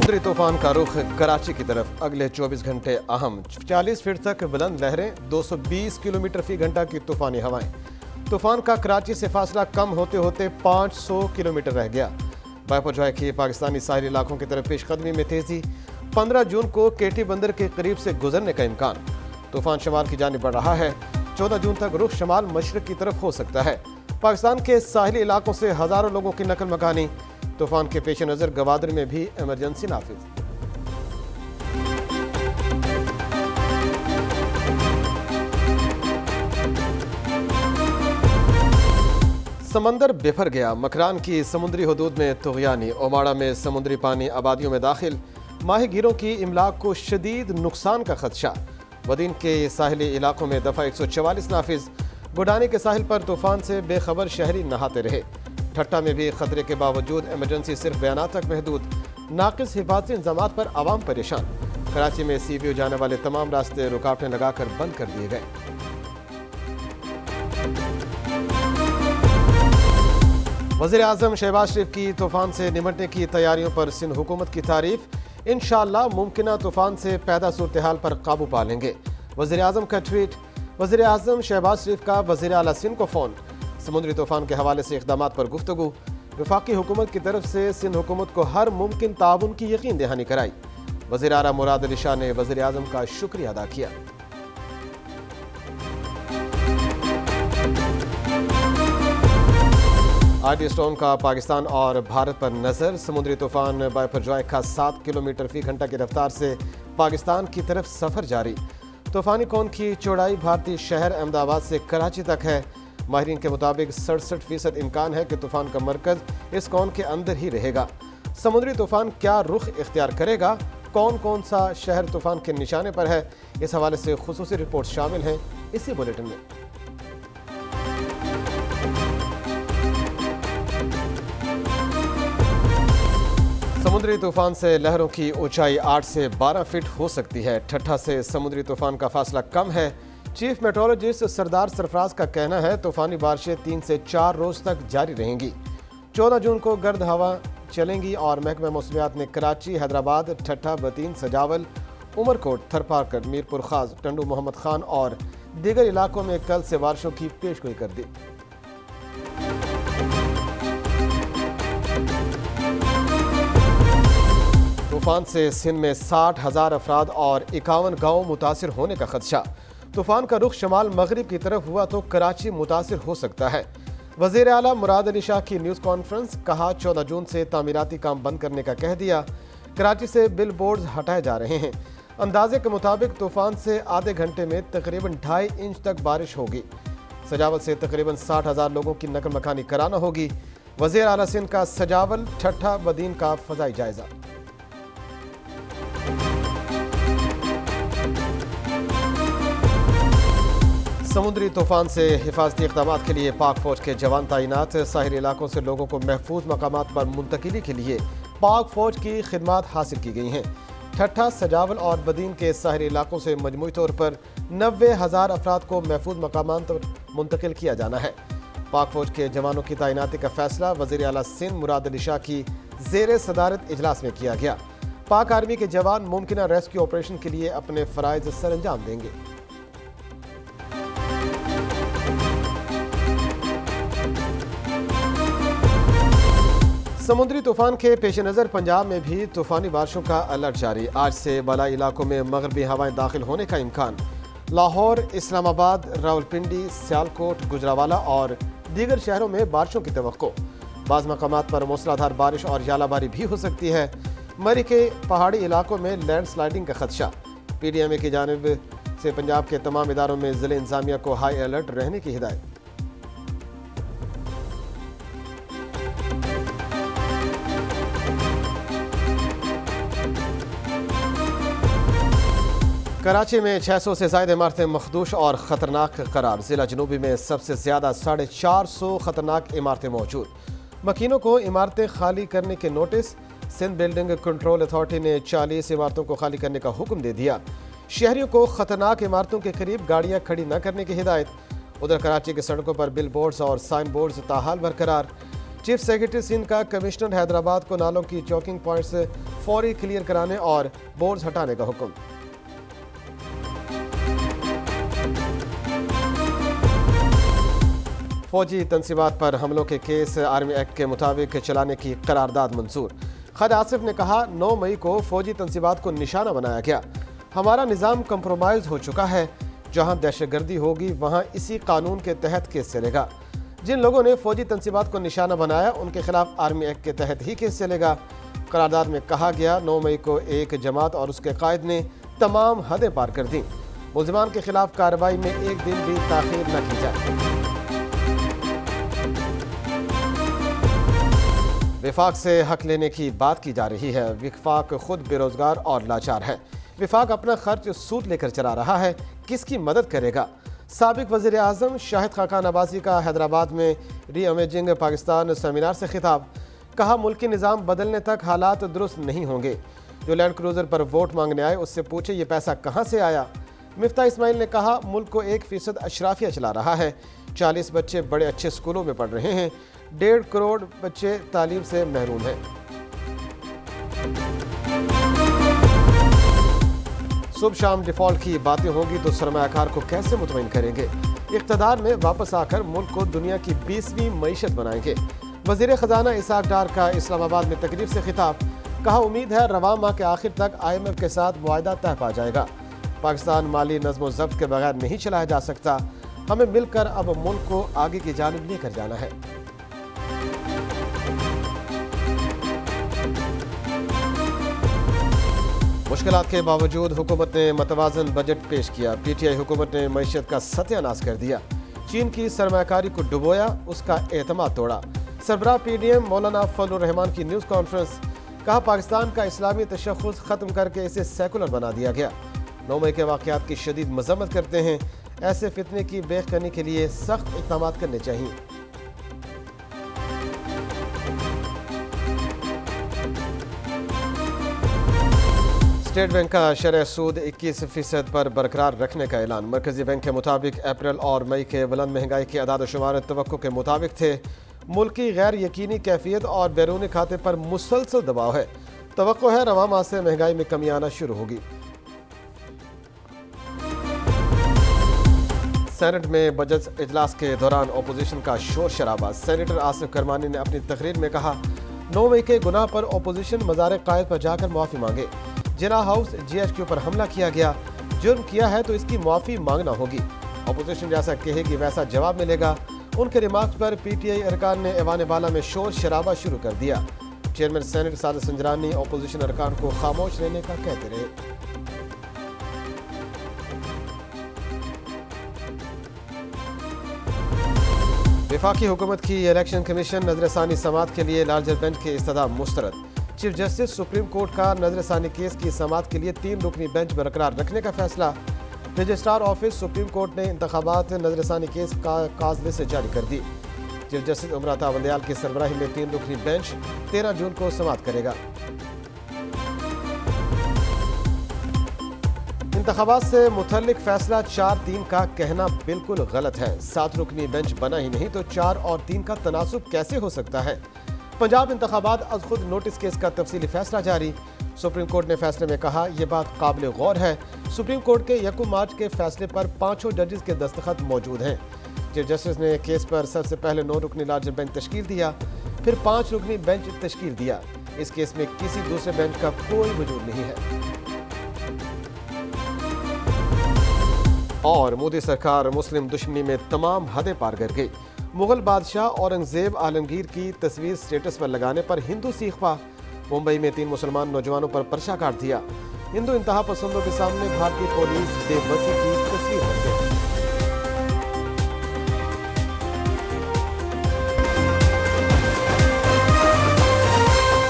समुद्री तूफान का रुख कराची की तरफ। अगले 24 घंटे अहम। 40 फीट तक बुलंद लहरें, 220 किलोमीटर फी घंटा की तूफानी हवाएं। तूफान का कराची से फासला कम होते होते 500 किलोमीटर रह गया। बायपुरजॉय की पाकिस्तानी साहिली इलाकों की तरफ पेशकदमी में तेजी। 15 जून को केटी बंदर के करीब से गुजरने का इम्कान। तूफान शमाल की जानिब बढ़ रहा है। 14 जून तक रुख शमाल मशरक की तरफ हो सकता है। पाकिस्तान के साहिली इलाकों से हजारों लोगों की नकल मकानी। तूफान के पेश नज़र गवादर में भी इमरजेंसी नाफिज। समंदर बिफर गया। मकरान की समुद्री हदूद में तुग़यानी। ओमाड़ा में समुद्री पानी आबादियों में दाखिल। माहीगीरों की इमलाक को शदीद नुकसान का खदशा। वदीन के साहिली इलाकों में दफ़ा 144 नाफिज। गुडानी के साहिल पर तूफान से बेखबर शहरी नहाते रहे। ठट्टा में भी खतरे के बावजूद इमरजेंसी सिर्फ बयानात तक महदूद। नाकिस हिफाजती इंतजामात पर आवाम परेशान। कराची में सीबीओ जाने वाले तमाम रास्ते रुकावटें लगाकर बंद कर दिए गए। वज़ीर आज़म शहबाज शरीफ की तूफान से निपटने की तैयारियों पर सिंध हुकूमत की तारीफ। इंशाअल्लाह मुमकिना तूफान से पैदा सूरत हाल पर काबू पा लेंगे। वज़ीर आज़म का ट्वीट। वज़ीर आज़म शहबाज शरीफ का वज़ीर आला सिंध को फ़ोन। समुद्री तूफान के हवाले से इक़दामात पर गुफ्तगू। वफाकी हुकूमत की तरफ से सिंध हुकूमत को हर मुमकिन ताउन की यकीन दहानी कराई। वज़ीर आला मुराद अली शाह ने वज़ीर आज़म का शुक्रिया अदा किया। आईडी स्टॉर्म का पाकिस्तान और भारत पर नजर। समुद्री तूफान बायपुरजॉय का 7 किलोमीटर फी घंटा की रफ्तार से पाकिस्तान की तरफ सफर जारी। तूफानी कौन की चौड़ाई भारतीय शहर अहमदाबाद से कराची तक है। माहिरीन के मुताबिक 67% इम्कान है कि तूफान का मरकज इस कौन के अंदर ही रहेगा। समुद्री तूफान क्या रुख इख्तियार करेगा, कौन कौन सा शहर तूफान के निशाने पर है, इस हवाले से खुसूसी रिपोर्ट शामिल हैं इसी बुलेटिन में। समुद्री तूफान से लहरों की ऊंचाई 8 से 12 फीट हो सकती है। ठट्ठा से समुद्री तूफान का फासला कम है। चीफ मेट्रोलॉजिस्ट सरदार सरफराज का कहना है तूफानी बारिशें 3 से 4 रोज तक जारी रहेंगी। 14 जून को गर्द हवा चलेंगी और महकमा मौसमियात ने कराची, हैदराबाद, ठट्ठा, बतीन, सजावल, उमरकोट, थरपारकर, मीरपुर खास, टंडू मोहम्मद खान और दीगर इलाकों में कल से बारिशों की पेशगोई कर दी। तूफान से सिंध में 60,000 अफराद और 51 गाँव मुतासिर होने का खदशा। तूफान का रुख शमाल मगरिब की तरफ हुआ तो कराची मुतासिर हो सकता है। वज़ीर आला मुराद अली शाह की न्यूज़ कॉन्फ्रेंस। कहा 14 जून से तामीराती काम बंद करने का कह दिया। कराची से बिल बोर्ड्स हटाए जा रहे हैं। अंदाजे के मुताबिक तूफान से आधे घंटे में तकरीबन 2.5 इंच तक बारिश होगी। सजावल से तकरीबन 60,000 लोगों की नकल मकानी कराना होगी। वज़ीर आला सिंध का सजावल, ठट्ठा, बदीन का फ़ज़ाई जायजा। समुद्री तूफान से हिफाजती इक़दामात के लिए पाक फौज के जवान तैनात। साहिली इलाकों से लोगों को महफूज मकामात पर मुंतकिली के लिए पाक फौज की खिदमात हासिल की गई हैं। ठट्ठा, सजावल और बदीन के साहिली इलाकों से मजमूई तौर पर 90,000 अफराद को महफूज मकामात पर मुंतकिल किया जाना है। पाक फौज के जवानों की तैनाती का फैसला वज़ीर आला सिंध मुराद अली शाह की ज़ेर सदारत इजलास में किया गया। पाक आर्मी के जवान मुमकिन रेस्क्यू ऑपरेशन के लिए अपने फ़राइज़ सरअंजाम देंगे। समुद्री तूफान के पेश नज़र पंजाब में भी तूफानी बारिशों का अलर्ट जारी। आज से बलाई इलाकों में मगरबी हवाएं दाखिल होने का इम्कान। लाहौर, इस्लामाबाद, रावलपिंडी, सियालकोट, गुजरावाला और दीगर शहरों में बारिशों की तवक्को। बाज़ मकामात पर मूसलाधार बारिश और यालाबारी भी हो सकती है। मरी के पहाड़ी इलाकों में लैंड स्लाइडिंग का खदशा। PDMA की जानिब से पंजाब के तमाम इदारों में ज़िले इंतज़ामिया को हाई अलर्ट रहने की हिदायत। कराची में 600 से ज़ायद इमारतें मखदूश और ख़तरनाक करार। ज़िला जनूबी में सबसे ज़्यादा 450 ख़तरनाक इमारतें मौजूद। मकीनों को इमारतें खाली करने के notice. Sindh building control authority ने 40 इमारतों को खाली करने का हुक्म दे दिया। शहरियों को ख़तरनाक इमारतों के करीब गाड़ियाँ खड़ी न करने की हिदायत। उधर कराची की सड़कों पर बिल बोर्ड्स और साइन बोर्ड्स ताहाल बरकरार। چیف سیکرٹری سندھ کا کمشنر حیدرآباد کو نالوں کی چوکنگ پوائنٹس فوری کلیئر کرانے اور بورڈز ہٹانے کا حکم۔ فوجی تنصیبات پر حملوں کے کیس آرمی ایکٹ کے مطابق چلانے کی قرارداد منظور۔ خالد آصف نے کہا 9 مئی کو فوجی تنصیبات کو نشانہ بنایا گیا۔ ہمارا نظام کمپرومائز ہو چکا ہے، جہاں دہشت گردی ہوگی وہاں اسی قانون کے تحت کیس چلے گا۔ جن لوگوں نے فوجی تنصیبات کو نشانہ بنایا ان کے خلاف آرمی ایکٹ کے تحت ہی کیس چلے گا۔ قرارداد میں کہا گیا 9 مئی کو ایک جماعت اور اس کے قائد نے تمام حدیں پار کر دیں، ملزمان کے خلاف کارروائی میں ایک دن بھی تاخیر نہ کی جائے۔ وفاق سے حق لینے کی بات کی جا رہی ہے۔ وفاق خود بے روزگار اور لاچار ہے۔ وفاق اپنا خرچ سود لے کر چلا رہا ہے، کس کی مدد کرے گا؟ سابق وزیر اعظم شاہد خاقان عباسی کا حیدرآباد میں ری امیجنگ پاکستان سیمینار سے خطاب۔ کہا ملکی نظام بدلنے تک حالات درست نہیں ہوں گے۔ جو لینڈ کروزر پر ووٹ مانگنے آئے اس سے پوچھے یہ پیسہ کہاں سے آیا؟ مفتاح اسماعیل نے کہا ملک کو 1% اشرافیہ چلا رہا ہے، 40 بچے بڑے اچھے سکولوں میں پڑھ رہے ہیں، 1.5 کروڑ بچے تعلیم سے محروم ہیں۔ صبح شام ڈیفالٹ کی باتیں ہوں گی تو سرمایہ کار کو کیسے مطمئن کریں گے؟ اقتدار میں واپس آ کر ملک کو دنیا کی 20ویں معیشت بنائیں گے۔ وزیر خزانہ اسحاق ڈار کا اسلام آباد میں تقریب سے خطاب۔ کہا امید ہے رواں ماہ کے آخر تک IMF کے ساتھ معاہدہ طے پا جائے گا۔ پاکستان مالی نظم و ضبط کے بغیر نہیں چلایا جا سکتا، ہمیں مل کر اب ملک کو آگے کی جانب لے کر جانا ہے۔ مشکلات کے باوجود حکومت نے متوازن بجٹ پیش کیا۔ PTI حکومت نے معیشت کا ستیہ ناش کر دیا، چین کی سرمایہ کاری کو ڈبویا، اس کا اعتماد توڑا۔ سربراہ PDM مولانا فضل الرحمان کی نیوز کانفرنس۔ کہا پاکستان کا اسلامی تشخص ختم کر کے اسے سیکولر بنا دیا گیا۔ 9 مئی کے واقعات کی شدید مذمت کرتے ہیں، ایسے فتنے کی بیخ کرنے کے لیے سخت اقدامات کرنے چاہیے۔ اسٹیٹ بینک کا شرح سود 21% پر برقرار رکھنے کا اعلان۔ مرکزی بینک کے مطابق اپریل اور مئی کے بلند مہنگائی کے اعداد و شمار توقع کے مطابق تھے۔ ملکی غیر یقینی کیفیت اور بیرونی کھاتے پر مسلسل دباؤ ہے۔ توقع ہے رواں ماہ سے مہنگائی میں کمی آنا شروع ہوگی۔ سینٹ میں بجٹ اجلاس کے دوران اپوزیشن کا شور شرابہ۔ سینیٹر آصف کرمانی نے اپنی تقریر میں کہا 9 مئی کے گناہ پر اپوزیشن مزار قائد پر جا کر معافی مانگے۔ جناح ہاؤس GHQ پر حملہ کیا گیا، جرم کیا ہے تو اس کی معافی مانگنا ہوگی۔ اپوزیشن جیسا کہے گی ویسا جواب ملے گا۔ ان کے ریمارکس پر PTI ارکان نے ایوان بالا میں شور شرابہ شروع کر دیا۔ چیئرمین سینٹ سعادت سنجرانی اپوزیشن ارکان کو خاموش رہنے کا کہتے رہے۔ وفاقی حکومت کی الیکشن کمیشن نظر ثانی سماعت کے لیے لارجر بینچ کی استدعا مسترد۔ چیف جسٹس سپریم کورٹ کا نظر ثانی کیس کی سماعت کے لیے 3 رکنی بینچ برقرار رکھنے کا فیصلہ۔ رجسٹرار آفس سپریم کورٹ نے انتخابات نظر ثانی کیس کا کاز لسٹ جاری کر دی۔ چیف جسٹس عمر عطا وندیال کی سربراہی میں 3 رکنی بینچ 13 جون کو سماعت کرے گا۔ انتخابات سے متعلق فیصلہ 4-3 کا کہنا بالکل غلط ہے۔ 7 رکنی بینچ بنا ہی نہیں تو 4 اور 3 کا تناسب کیسے ہو سکتا ہے؟ پنجاب انتخابات از خود نوٹس کیس کا تفصیلی فیصلہ جاری۔ سپریم کورٹ نے فیصلے میں کہا یہ بات قابل غور ہے۔ سپریم کورٹ کے 1 مارچ کے فیصلے پر 5 ججز کے دستخط موجود ہیں۔ چیف جسٹس نے کیس پر سب سے پہلے 9 رکنی لارجر بینچ تشکیل دیا، پھر 5 رکنی بینچ تشکیل دیا۔ اس کیس میں کسی دوسرے بینچ کا کوئی وجود نہیں ہے۔ اور مودی سرکار مسلم دشمنی میں تمام حدیں پار کر گئی۔ مغل بادشاہ اورنگزیب عالمگیر کی تصویر سٹیٹس پر لگانے پر ہندو سیخ پا۔ ممبئی میں 3 مسلمان نوجوانوں پر پرچہ کاٹ دیا۔ ہندو انتہا پسندوں کے سامنے بھارتی پولیس بے بسی کی